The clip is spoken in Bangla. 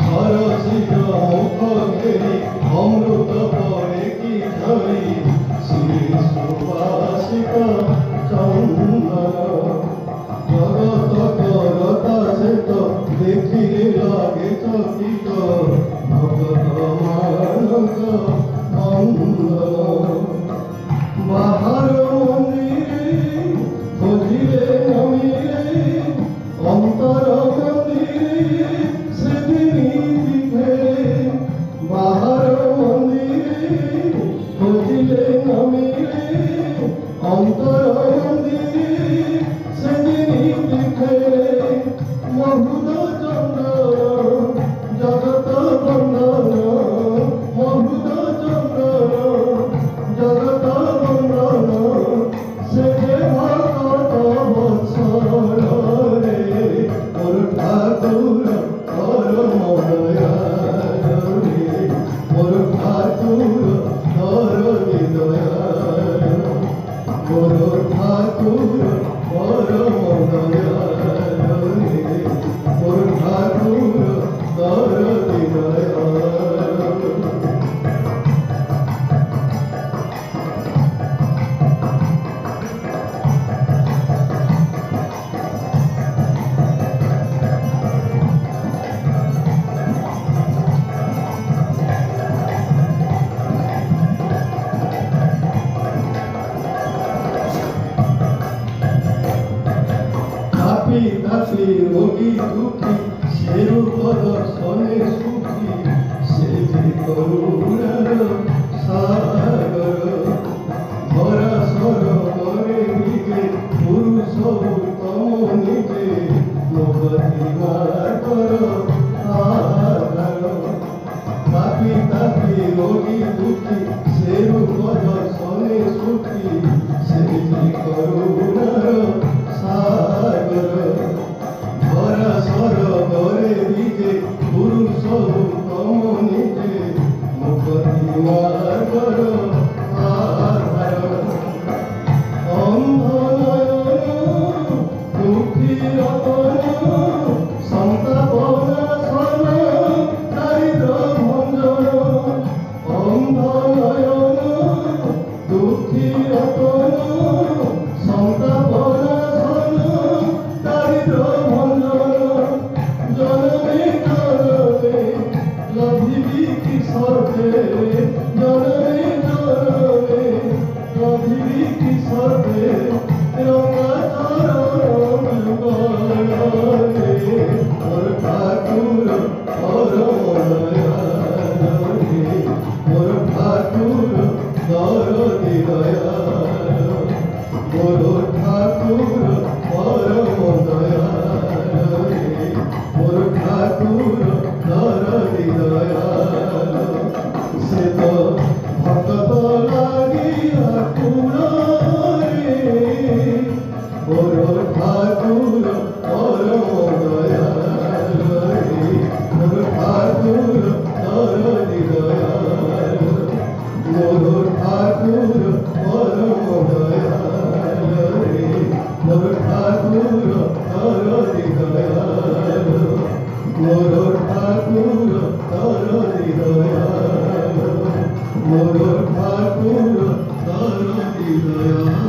সরসিত মুখ ঘেরি অমৃত পরে কি ধরি শ্রী সুবাসিত চন্দন জগত করতা সেত দেখিলে লাগে চকিত ভগত মানব বন্দন বাহার মন্দিরে খোঁজিলে নামিলে অন্তর মন্দিরে স্মৃতি ফেরে বাহার মন্দিরে খোঁজিলে নামিলে অন্তর মন্দিরে স্মৃতি ফেরে মহুদ চন্দন জগত বন্দন মহুদ চন্দন জগত বন্দন সেজে ভগত বৎসরে মোর ঠাকুর ধর মদয়া রে মোর ঠাকুর ধর হৃদয়া মোর ঠাকুর ধর মদয়া রে মোর ঠাকুর ধর হৃদয়া ধাপি ধাপি রোগী দুঃখী সেরূপ দর্শনে সুখী সে যে করুণার সাগর ভরা সরোবরে ভিজে পুরুষ উত্তম নিজে নবধিমা কর আধার ধাপি ধাপি রোগী দুঃখী সেরূপ দর্শনে সুখী সে যে করুণার সাগর ভরা সরোবরে ভিজে পুরুষ উত্তম নিজে মুখদিমা কর আধার অন্ধ নয়ন দুঃখী রতন সন্তাপনা সন দারিদ্র ভঞ্জন অন্ধ নয়ন দুঃখী রতন সন্তাপনা সন দারিদ্র ভঞ্জন জনমে জনমে লভিবি কি সর্বে জনমে জনমে লভিবি কি সর্বে রঙা চরণ যুগলে মোর ঠাকুর ধর মদয়া রে মোর ঠাকুর ধর হৃদয়া মোর ঠাকুর ধর মদয়া রে মোর ঠাকুর ধর হৃদয়া সে তো ভক্ত লাগিয়া কুড়ে মোর ঠাকুর ধর মদয়া রে মোর ঠাকুর ধর হৃদয়া মোর ঠাকুর ধর মদয়া রে মোর ঠাকুর ধর হৃদয়া মোর ঠাকুর ধর হৃদয়া মোর ঠাকুর ধর হৃদয়া।